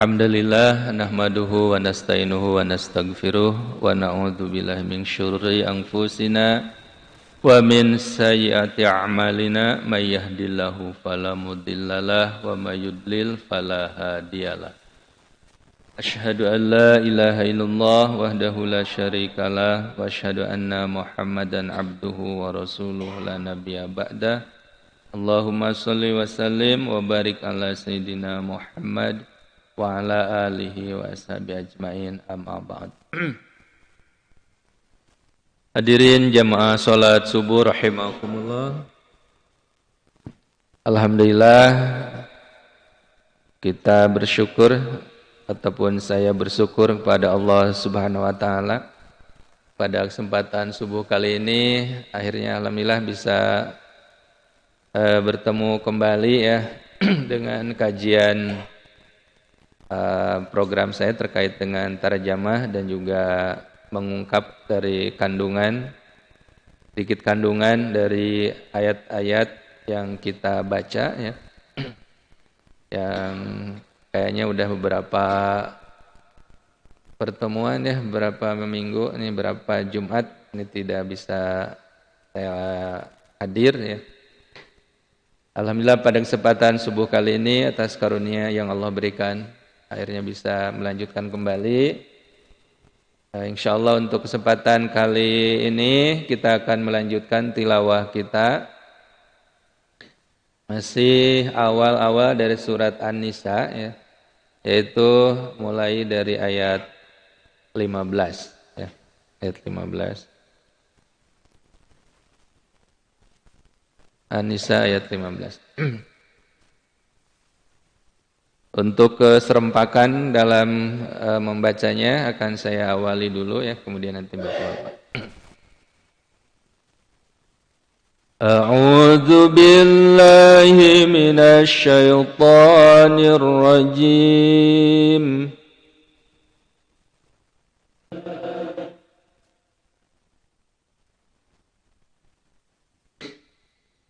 Alhamdulillah nahmaduhu wa nasta'inuhu wa nastaghfiruh wa na'udzu billahi min syururi anfusina wa min sayyiati a'malina may yahdihillahu fala mudhillalah wa may yudlil fala hadiyalah. Asyhadu an la ilaha illallah wahdahu la syarikalah wa asyhadu anna Muhammadan abduhu wa rasuluhu la nabiyya ba'da. Allahumma shalli wa sallim wa barik ala sayyidina Muhammad wa ala alihi wa ashabi ajmain amma ba'd. Hadirin jamaah salat subuh rahimakumullah. Alhamdulillah kita bersyukur ataupun saya bersyukur kepada Allah Subhanahu wa taala pada kesempatan subuh kali ini akhirnya alhamdulillah bisa bertemu kembali ya dengan kajian program saya terkait dengan tarjamah dan juga mengungkap dari sedikit kandungan dari ayat-ayat yang kita baca ya, yang kayaknya udah beberapa pertemuan ya, beberapa minggu ini, beberapa Jumat ini tidak bisa saya hadir ya. Alhamdulillah pada kesempatan subuh kali ini atas karunia yang Allah berikan akhirnya bisa melanjutkan kembali. Insyaallah untuk kesempatan kali ini kita akan melanjutkan tilawah kita. Masih awal-awal dari surat An-Nisa ya, yaitu mulai dari ayat 15 ya, ayat 15. An-Nisa ayat 15. Untuk keserempakan dalam membacanya akan saya awali dulu ya, kemudian nanti Bapak. A'udzu billahi minasy syaithanir rajim.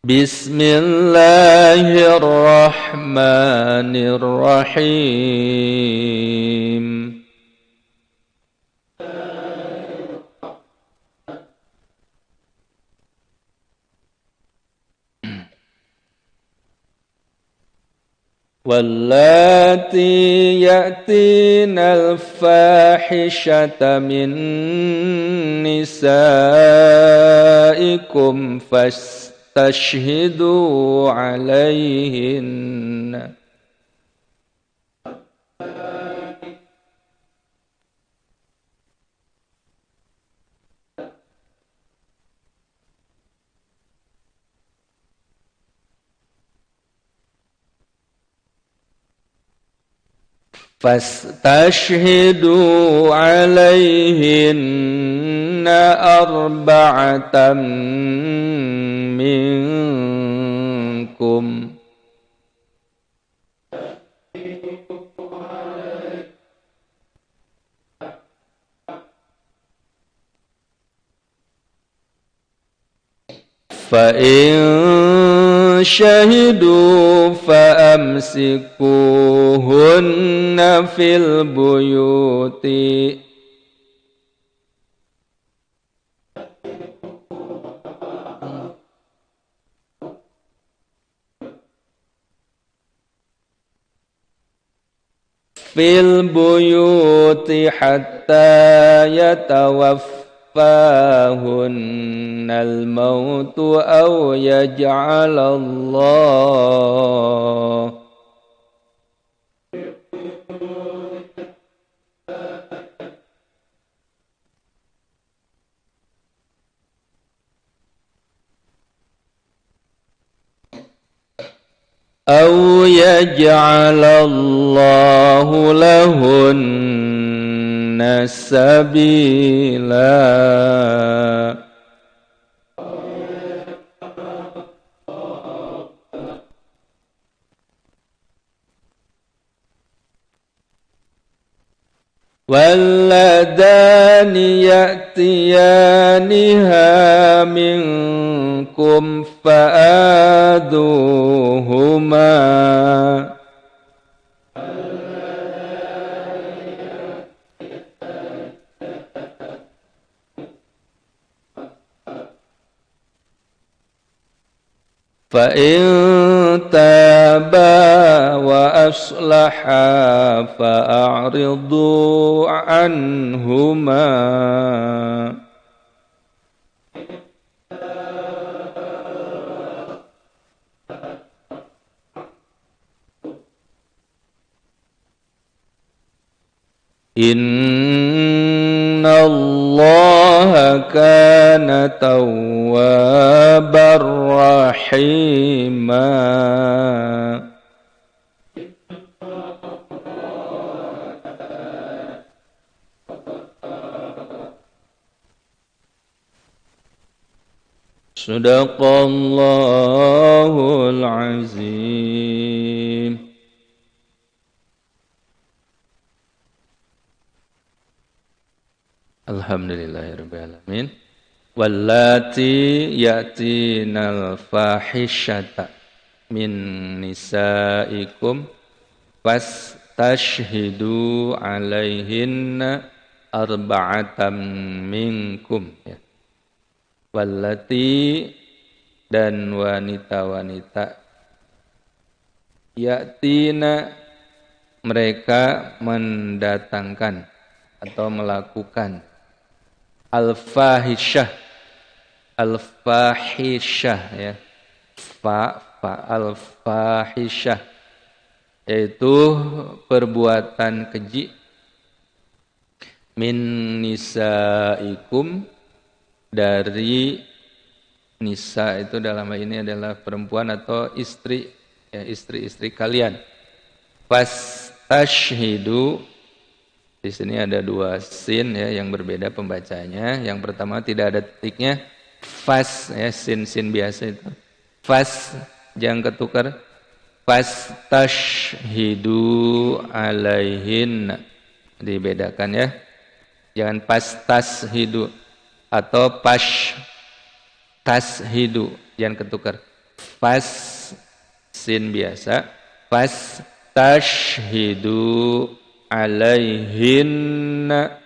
Bismillahirrahmanirrahim. Wallati ya'tinal fahishata min nisaikum fastashhidu alaihinna fastashhidu alaihinna arba'atan minkum fa in syahidu fa amsikuhunna fil buyuti hatta yatawaffahunnal mautu aw yaj'alallah lahunna sabila. واللذان يأتيانها منكم فآذوهما فإن تابا وأصلحا فأعرضوا عنهما Innallaha kana tawwabar rahima. Sadaqallahul azim. Alhamdulillahirrahmanirrahim. Wallati ya'tinal fahishata min nisaikum fastashhidu alaihinna arba'atam minkum. Wallati dan wanita-wanita ya'tina mereka mendatangkan atau melakukan al-fahisyah ya al-fahisyah yaitu perbuatan keji min nisaikum dari nisa itu dalam hal ini adalah perempuan atau istri ya istri-istri kalian. Fastashhidu di sini ada dua sin ya yang berbeda pembacanya. Yang pertama tidak ada titiknya, fas ya sin biasa itu. Fas jangan ketukar. Fastashhidu alaihin dibedakan ya. Jangan pastashhidu atau tashidu jangan ketukar. Fas sin biasa. Fastashhidu alaihinna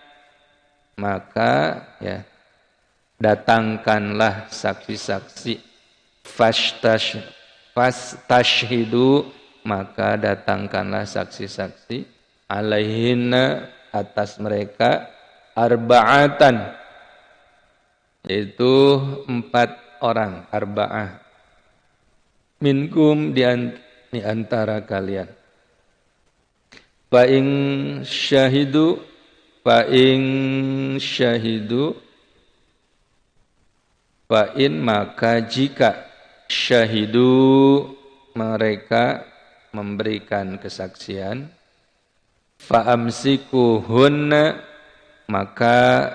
maka ya datangkanlah saksi-saksi fastashhidu maka datangkanlah saksi-saksi alaihinna atas mereka arba'atan yaitu 4 orang arba'ah minkum di antara kalian. Fa'in syahidu fa'in maka jika syahidu mereka memberikan kesaksian fa'amsikuhunna maka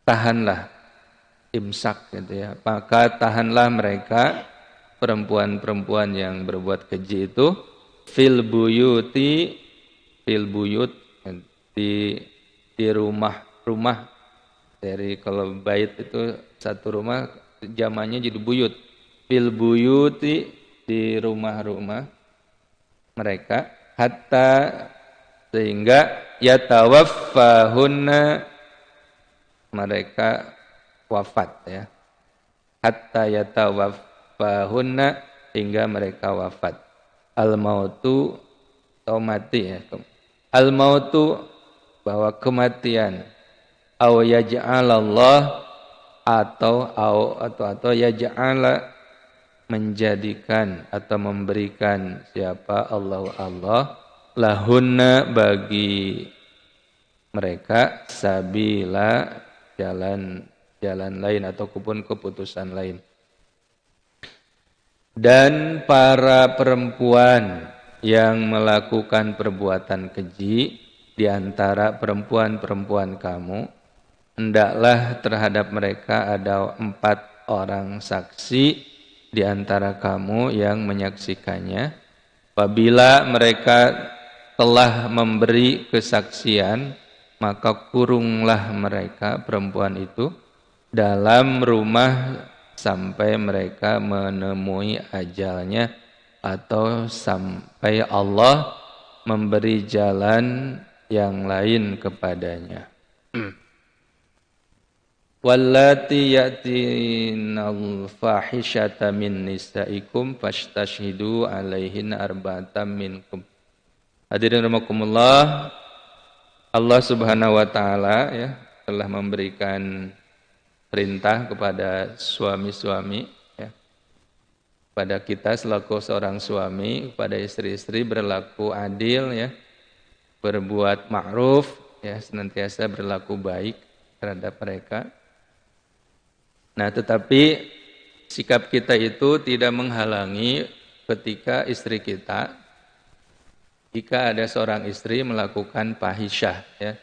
tahanlah imsak gitu ya maka tahanlah mereka perempuan-perempuan yang berbuat keji itu fil buyut di rumah dari kalau bait itu satu rumah jamannya jadi buyut fil buyuti di rumah-rumah mereka hatta sehingga yatawaffahunna mereka wafat ya hatta yatawaffahunna hingga mereka wafat. Al-mautu atau mati ya. Al-mautu bahwa kematian aw yaj'alallah atau yaj'ala menjadikan atau memberikan siapa Allah lahunna bagi mereka sabila jalan lain ataupun keputusan lain. Dan para perempuan yang melakukan perbuatan keji di antara perempuan-perempuan kamu, hendaklah terhadap mereka ada 4 orang saksi di antara kamu yang menyaksikannya. Apabila mereka telah memberi kesaksian, maka kurunglah mereka perempuan itu dalam rumah sampai mereka menemui ajalnya atau sampai Allah memberi jalan yang lain kepadanya. wallati ya'tinal fahishata min nisaikum fastashhidu alaihin arba'atam minkum. Hadirin rahimakumullah, Allah Subhanahu wa taala ya telah memberikan perintah kepada suami-suami ya, pada kita selaku seorang suami, kepada istri-istri berlaku adil ya, berbuat ma'ruf ya, senantiasa berlaku baik terhadap mereka. Nah, tetapi sikap kita itu tidak menghalangi ketika istri kita, jika ada seorang istri melakukan fahisyah ya,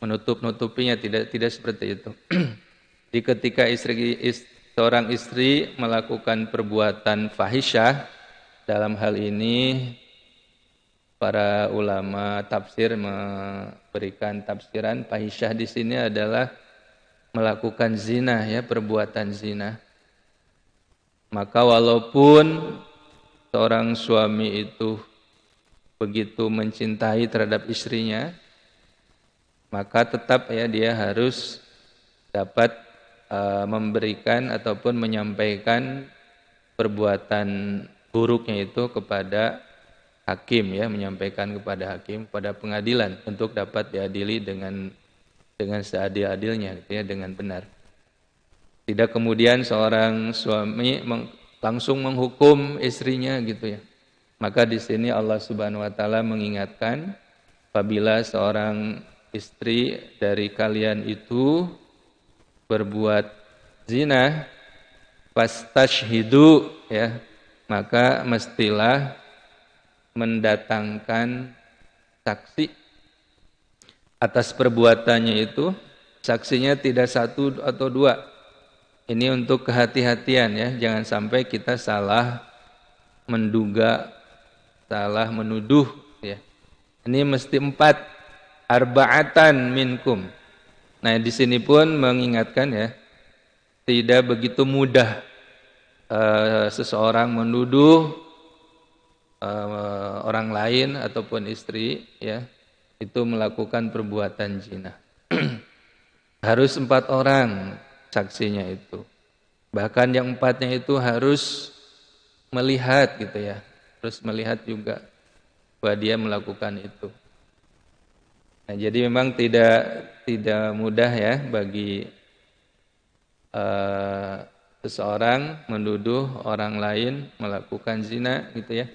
menutup-nutupinya, tidak seperti itu. Jadi ketika seorang istri melakukan perbuatan fahisyah, dalam hal ini para ulama tafsir memberikan tafsiran fahisyah di sini adalah melakukan zina ya, perbuatan zina. Maka walaupun seorang suami itu begitu mencintai terhadap istrinya, maka tetap ya dia harus dapat memberikan ataupun menyampaikan perbuatan buruknya itu kepada hakim ya, menyampaikan kepada hakim, pada pengadilan untuk dapat diadili dengan seadil-adilnya gitu ya, dengan benar. Tidak kemudian seorang suami langsung menghukum istrinya gitu ya. Maka di sini Allah Subhanahu wa taala mengingatkan, apabila seorang istri dari kalian itu berbuat zina, fastashhidu ya, maka mestilah mendatangkan saksi atas perbuatannya itu. Saksinya tidak satu atau dua. Ini untuk kehati-hatian ya, jangan sampai kita salah menduga, salah menuduh ya. Ini mesti 4, arba'atan minkum. Nah, di sini pun mengingatkan ya, tidak begitu mudah seseorang menuduh orang lain ataupun istri ya, itu melakukan perbuatan zina. Harus 4 orang saksinya itu. Bahkan yang 4-nya itu harus melihat gitu ya. Harus melihat juga bahwa dia melakukan itu. Nah, jadi memang tidak mudah ya bagi seseorang menuduh orang lain melakukan zina gitu ya.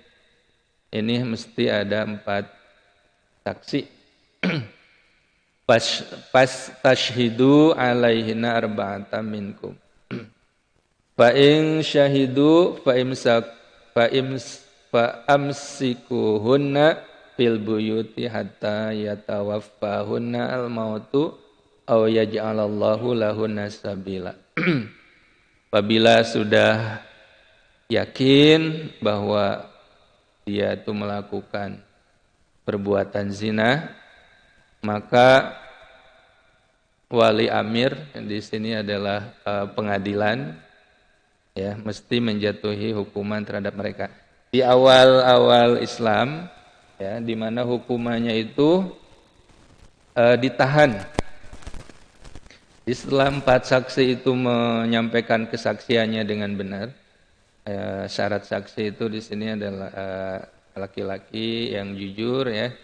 Ini mesti ada 4 saksi. Pas tashhidu alaihina arba'atan minkum. Fa in syahidu fa amsikuhunna fil buyuti hatta yatawaffahunna al-mautu aw yaj'alallahu lahunna sabila. Apabila sudah yakin bahwa dia itu melakukan perbuatan zina, maka wali amir di sini adalah pengadilan ya, mesti menjatuhi hukuman terhadap mereka. Di awal-awal Islam ya, di mana hukumannya itu ditahan. Setelah 4 saksi itu menyampaikan kesaksiannya dengan benar, syarat saksi itu di sini adalah laki-laki yang jujur ya,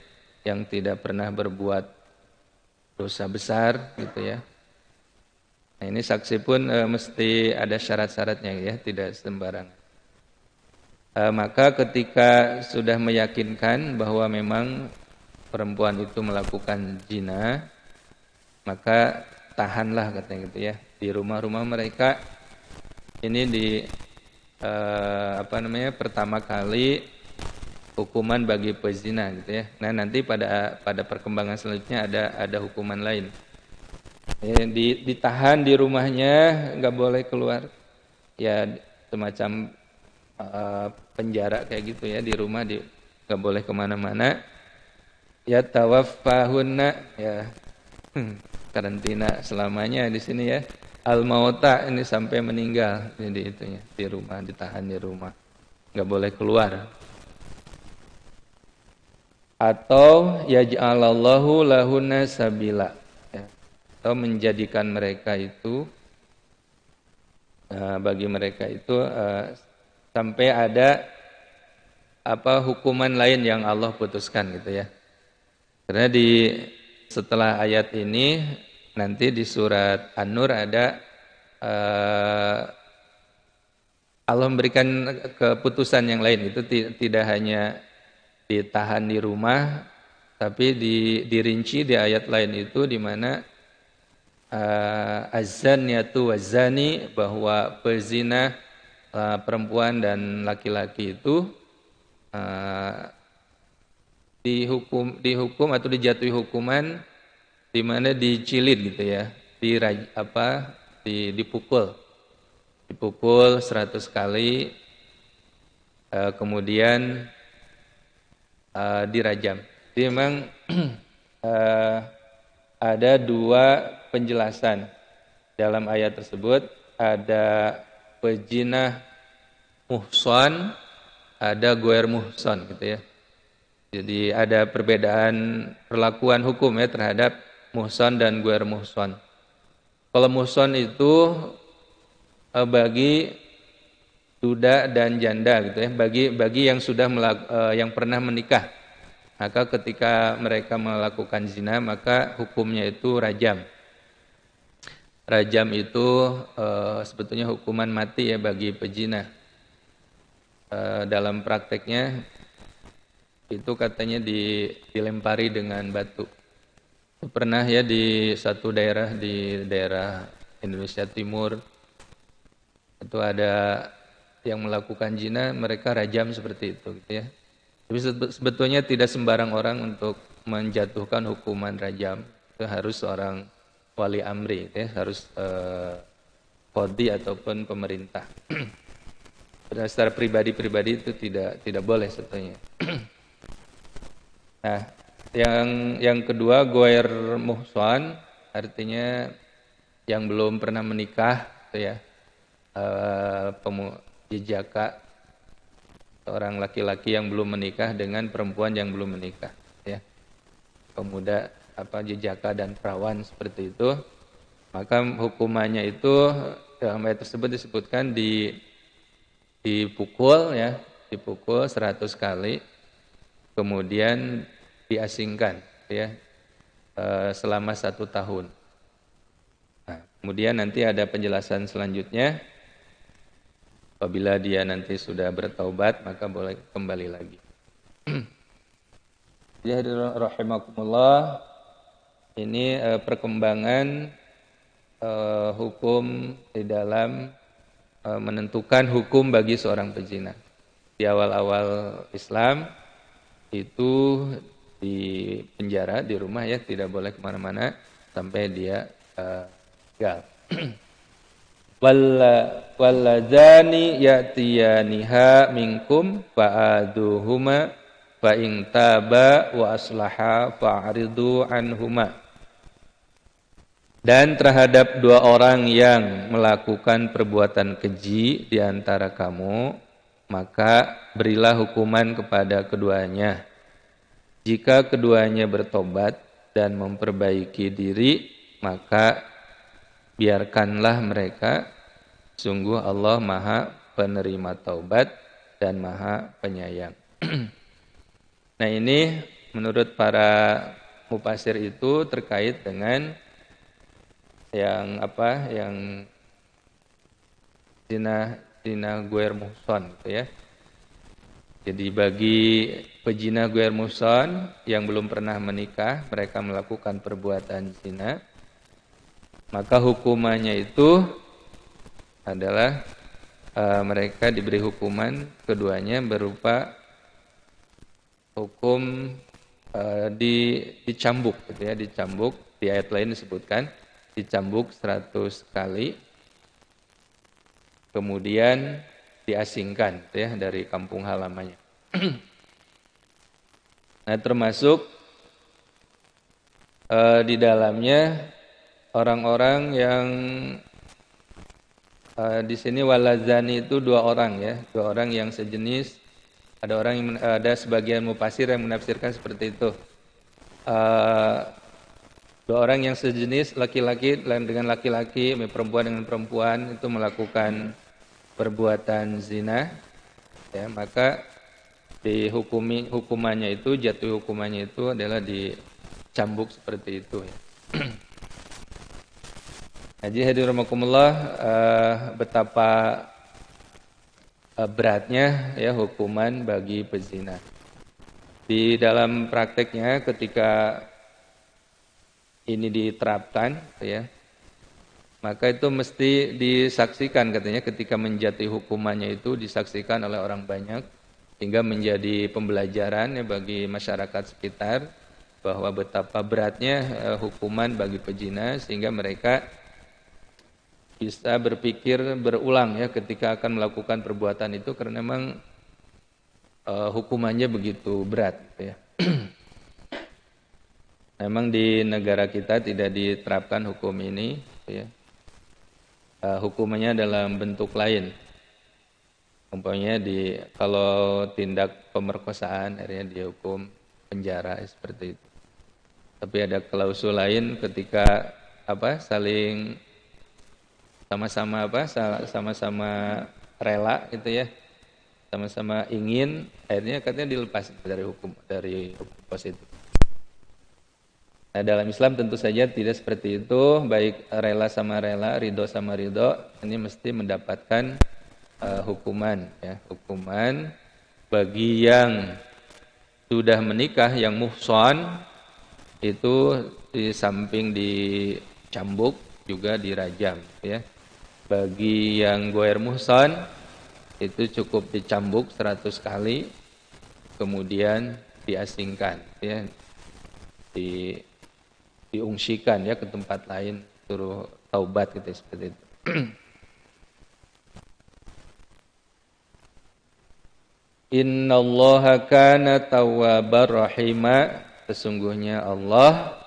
yang tidak pernah berbuat dosa besar gitu ya. Nah, ini saksi pun mesti ada syarat-syaratnya ya, tidak sembarangan. Maka ketika sudah meyakinkan bahwa memang perempuan itu melakukan zina, maka tahanlah katanya gitu ya, di rumah-rumah mereka. Ini pertama kali hukuman bagi pezina gitu ya. Nah, nanti pada perkembangan selanjutnya ada hukuman lain. Ditahan di rumahnya, nggak boleh keluar. Ya semacam penjara kayak gitu ya, di rumah nggak boleh kemana-mana. Ya tawaffahunna ya, karantina selamanya di sini ya. Al-mauta, ini sampai meninggal. Jadi itunya di rumah, ditahan di rumah, nggak boleh keluar. Atau yaj'alallahu lahunna sabila ya, atau menjadikan mereka itu bagi mereka itu sampai ada hukuman lain yang Allah putuskan gitu ya. Karena setelah ayat ini nanti di surat An-Nur ada Allah memberikan keputusan yang lain, itu tidak hanya ditahan di rumah, tapi dirinci di ayat lain itu di mana az-zaniyatu waz-zani, bahwa pezina perempuan dan laki-laki itu dihukum atau dijatuhi hukuman di mana dicilid gitu ya, dipukul 100 kali, kemudian dirajam. Jadi memang ada dua penjelasan dalam ayat tersebut, ada pejinah muhsan, ada goer muhsan gitu ya. Jadi ada perbedaan perlakuan hukum ya terhadap muhsan dan goer muhsan. Kalau muhsan itu bagi duda dan janda gitu ya, bagi yang sudah yang pernah menikah. Maka ketika mereka melakukan zina, maka hukumnya itu rajam. Rajam itu sebetulnya hukuman mati ya bagi pezina. Dalam prakteknya itu katanya dilempari dengan batu. Pernah ya di satu daerah di daerah Indonesia Timur itu ada yang melakukan zina, mereka rajam seperti itu gitu ya. Tapi sebetulnya tidak sembarang orang untuk menjatuhkan hukuman rajam. Itu harus seorang wali amri gitu ya, harus qadhi ataupun pemerintah. Secara pribadi-pribadi itu tidak boleh sebetulnya. Nah, yang kedua goer muhsan, artinya yang belum pernah menikah gitu ya. Jejaka seorang laki-laki yang belum menikah dengan perempuan yang belum menikah ya. Pemuda jejaka dan perawan seperti itu, maka hukumannya itu dalam ayat tersebut disebutkan dipukul ya, dipukul 100 kali, kemudian diasingkan ya selama 1 tahun. Nah, kemudian nanti ada penjelasan selanjutnya, apabila dia nanti sudah bertaubat maka boleh kembali lagi. Jadi rahimakumullah, ini perkembangan hukum di dalam menentukan hukum bagi seorang pezina. Di awal-awal Islam itu di penjara di rumah ya, tidak boleh kemana-mana sampai dia meninggal. Walladzani ya'tiyaniha minkum fa'aduhuma fa in taba wa aslaha fa'ridu anhuma. Dan terhadap dua orang yang melakukan perbuatan keji di antara kamu, maka berilah hukuman kepada keduanya. Jika keduanya bertobat dan memperbaiki diri, maka biarkanlah mereka. Sungguh Allah Maha penerima taubat dan Maha penyayang. Nah, ini menurut para mufasir itu terkait dengan yang zina goer muhsan gitu ya. Jadi bagi pezina goer muhsan yang belum pernah menikah, mereka melakukan perbuatan zina, maka hukumannya itu adalah mereka diberi hukuman keduanya berupa hukum dicambuk gitu ya, dicambuk. Di ayat lain disebutkan dicambuk 100 kali, kemudian diasingkan gitu ya dari kampung halamannya. Nah, termasuk di dalamnya orang-orang yang di sini walazani itu dua orang ya, dua orang yang sejenis. Ada sebagian mufasir yang menafsirkan seperti itu. Dua orang yang sejenis laki-laki dengan laki-laki, perempuan dengan perempuan itu melakukan perbuatan zina, ya, maka hukumannya itu, jatuh hukumannya itu adalah dicambuk seperti itu, ya. Haji hadirin rahimakumullah, betapa beratnya ya hukuman bagi pezina. Di dalam prakteknya ketika ini diterapkan, ya, maka itu mesti disaksikan, katanya ketika menjatuhi hukumannya itu disaksikan oleh orang banyak hingga menjadi pembelajaran ya bagi masyarakat sekitar bahwa betapa beratnya hukuman bagi pezina, sehingga mereka bisa berpikir berulang ya ketika akan melakukan perbuatan itu, karena memang hukumannya begitu berat, ya. Memang di negara kita tidak diterapkan hukum ini, ya. Hukumannya dalam bentuk lain. Umpamanya kalau tindak pemerkosaan akhirnya dihukum penjara seperti itu. Tapi ada klausul lain ketika saling sama-sama rela gitu ya. Sama-sama ingin, akhirnya katanya dilepas dari hukum positif. Nah, dalam Islam tentu saja tidak seperti itu, baik rela sama rela, ridho sama ridho, ini mesti mendapatkan hukuman, ya. Hukuman bagi yang sudah menikah, yang muhsan, itu di samping dicambuk juga dirajam, ya. Bagi yang goer muhsan itu cukup dicambuk 100 kali, kemudian diasingkan, ya. Diungsikan ya ke tempat lain, suruh taubat gitu seperti itu. Innallaha kana tawwabar rahima, sesungguhnya Allah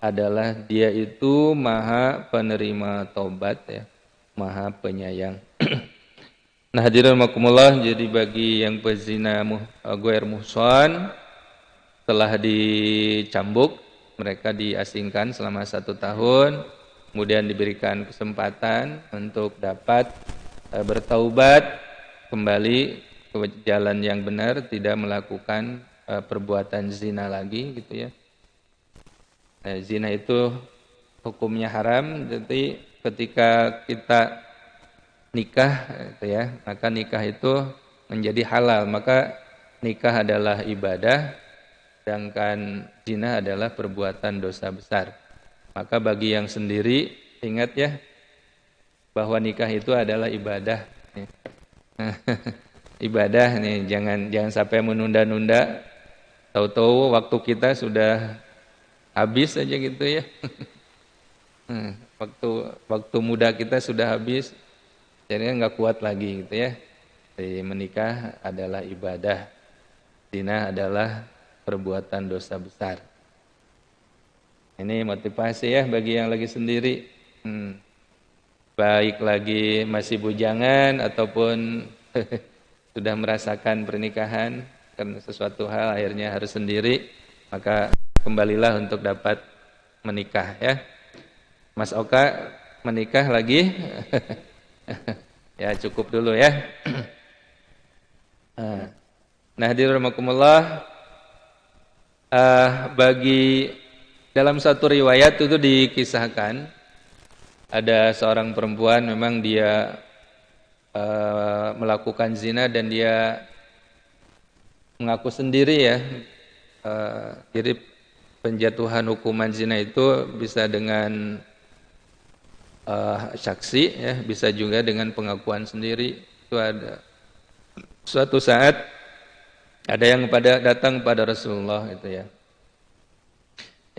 adalah Dia itu Maha penerima taubat, ya, Maha penyayang. Nah, hadirin rahimakumullah, jadi bagi yang pezina goer muhsan telah dicambuk, mereka diasingkan selama 1 tahun, kemudian diberikan kesempatan untuk dapat bertaubat kembali ke jalan yang benar, tidak melakukan perbuatan zina lagi, gitu ya. Nah, zina itu hukumnya haram, jadi ketika kita nikah, gitu ya, maka nikah itu menjadi halal, maka nikah adalah ibadah, sedangkan zina adalah perbuatan dosa besar. Maka bagi yang sendiri, ingat ya, bahwa nikah itu adalah ibadah. Ibadah nih, jangan sampai menunda-nunda. Tahu-tahu waktu kita sudah habis aja gitu ya. Waktu muda kita sudah habis, jadinya nggak kuat lagi gitu ya. Jadi menikah adalah ibadah, zina adalah perbuatan dosa besar. Ini motivasi ya bagi yang lagi sendiri, baik lagi masih bujangan ataupun sudah merasakan pernikahan, karena sesuatu hal akhirnya harus sendiri, maka kembalilah untuk dapat menikah, ya. Mas Oka menikah lagi? Ya cukup dulu ya. Nah, hadirin rahimakumullah, bagi dalam satu riwayat itu dikisahkan ada seorang perempuan, memang dia melakukan zina dan dia mengaku sendiri ya. Jadi penjatuhan hukuman zina itu bisa dengan saksi ya, bisa juga dengan pengakuan sendiri. Itu ada suatu saat ada yang datang pada Rasulullah itu ya.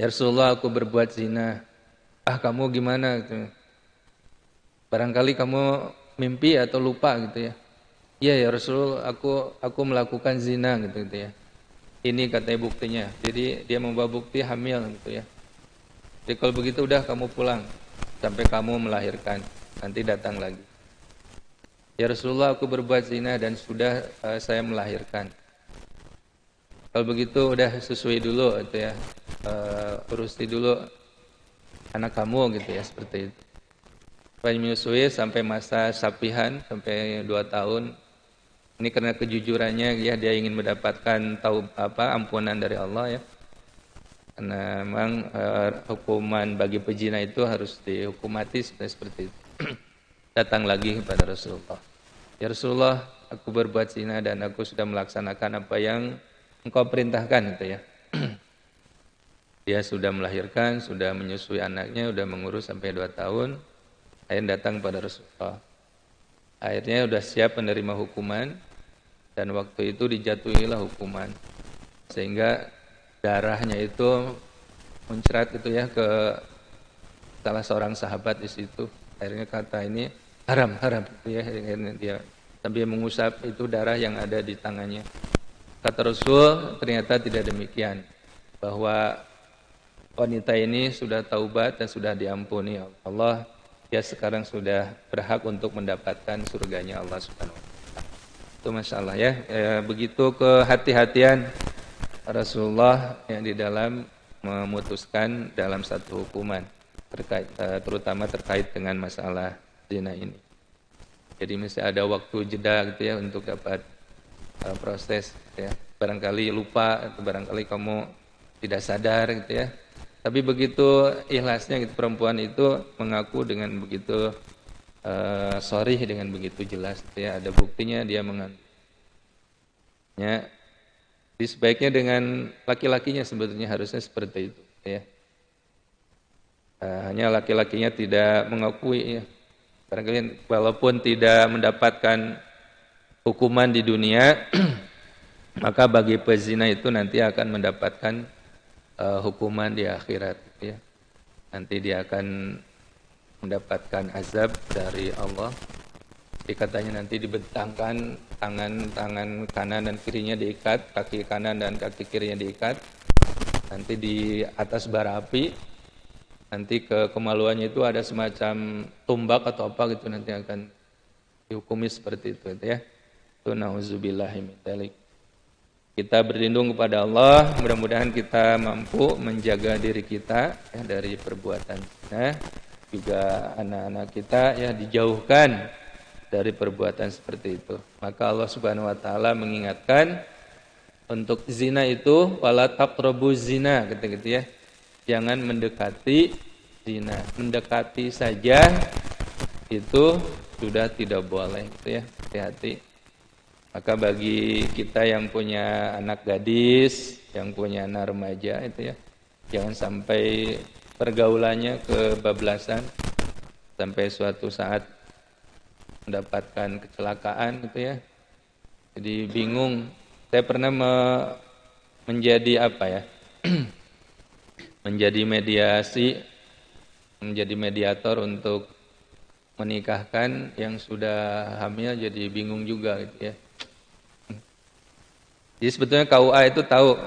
Ya Rasulullah, aku berbuat zina. Kamu gimana gitu. Barangkali kamu mimpi atau lupa gitu ya. Iya ya Rasul, aku melakukan zina gitu ya. Ini katanya buktinya. Jadi dia membawa bukti hamil gitu ya. Jadi kalau begitu udah kamu pulang sampai kamu melahirkan, nanti datang lagi. Ya Rasulullah, aku berbuat zina dan sudah saya melahirkan. Kalau begitu udah susui dulu gitu ya. Urusi dulu anak kamu gitu ya, seperti itu. Menyusui sampai masa sapihan sampai 2 tahun. Ini karena kejujurannya ya, dia ingin mendapatkan ampunan dari Allah ya. Karena memang hukuman bagi pezina itu harus dihukum mati seperti itu. Datang lagi kepada Rasulullah. Ya Rasulullah, aku berbuat zina dan aku sudah melaksanakan apa yang engkau perintahkan gitu ya. Dia sudah melahirkan, sudah menyusui anaknya, sudah mengurus sampai 2 tahun. Akhirnya datang pada Rasulullah. Akhirnya sudah siap menerima hukuman dan waktu itu dijatuhilah hukuman. Sehingga darahnya itu muncrat gitu ya ke salah seorang sahabat di situ. Akhirnya kata ini haram gitu ya. Akhirnya dia sambil mengusap itu darah yang ada di tangannya. Kata Rasul, ternyata tidak demikian. Bahwa wanita ini sudah taubat dan sudah diampuni Allah. Dia sekarang sudah berhak untuk mendapatkan surganya Allah Subhanahu wa taala. Itu masalah ya. Begitu kehati-hatian Rasulullah yang di dalam memutuskan dalam satu hukuman terutama terkait dengan masalah zina ini. Jadi mesti ada waktu jeda gitu ya untuk dapat proses gitu ya. Barangkali lupa atau barangkali kamu tidak sadar gitu ya. Tapi begitu ikhlasnya gitu, perempuan itu mengaku dengan begitu sorry, dengan begitu jelas gitu ya. Ada buktinya dia mengandung. Ya. Jadi sebaiknya dengan laki-lakinya sebetulnya harusnya seperti itu ya. Hanya laki-lakinya tidak mengakui ya. Barangkali walaupun tidak mendapatkan hukuman di dunia maka bagi pezina itu nanti akan mendapatkan hukuman di akhirat ya. Nanti dia akan mendapatkan azab dari Allah. Dikatanya nanti dibentangkan tangan kanan dan kirinya diikat, kaki kanan dan kaki kirinya diikat. Nanti di atas bara api, nanti kemaluannya itu ada semacam tumbak atau apa gitu, nanti akan dihukumi seperti itu ya. Itu nauzubillahi min dzalik. Kita berlindung kepada Allah, mudah-mudahan kita mampu menjaga diri kita ya, dari perbuatan zina, juga anak-anak kita ya dijauhkan dari perbuatan seperti itu. Maka Allah Subhanahu wa taala mengingatkan untuk zina itu wala taqrabuz zina gitu ya. Jangan mendekati zina. Mendekati saja itu sudah tidak boleh gitu ya. Hati-hati. Maka bagi kita yang punya anak gadis, yang punya anak remaja itu ya, jangan sampai pergaulannya kebablasan sampai suatu saat mendapatkan kecelakaan gitu ya. Jadi bingung. Saya pernah menjadi menjadi menjadi mediator untuk menikahkan yang sudah hamil, jadi bingung juga gitu ya. Jadi sebetulnya KUA itu tahu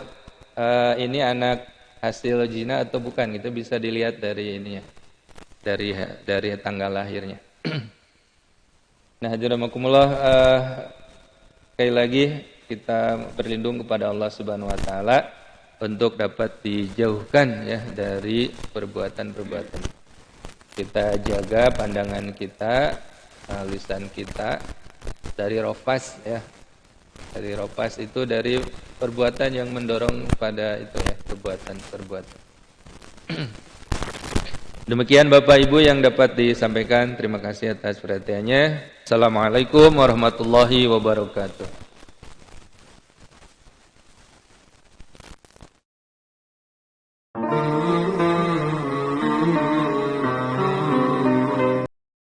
ini anak hasil zina atau bukan gitu, bisa dilihat dari ini ya, dari tanggal lahirnya. Nah, hadirin sekali lagi kita berlindung kepada Allah Subhanahu wa taala untuk dapat dijauhkan ya dari perbuatan-perbuatan. Kita jaga pandangan kita, lisan kita dari rofas ya. Dari ropas itu dari perbuatan yang mendorong pada itu ya, perbuatan. Demikian Bapak Ibu yang dapat disampaikan. Terima kasih atas perhatiannya. Assalamualaikum warahmatullahi wabarakatuh.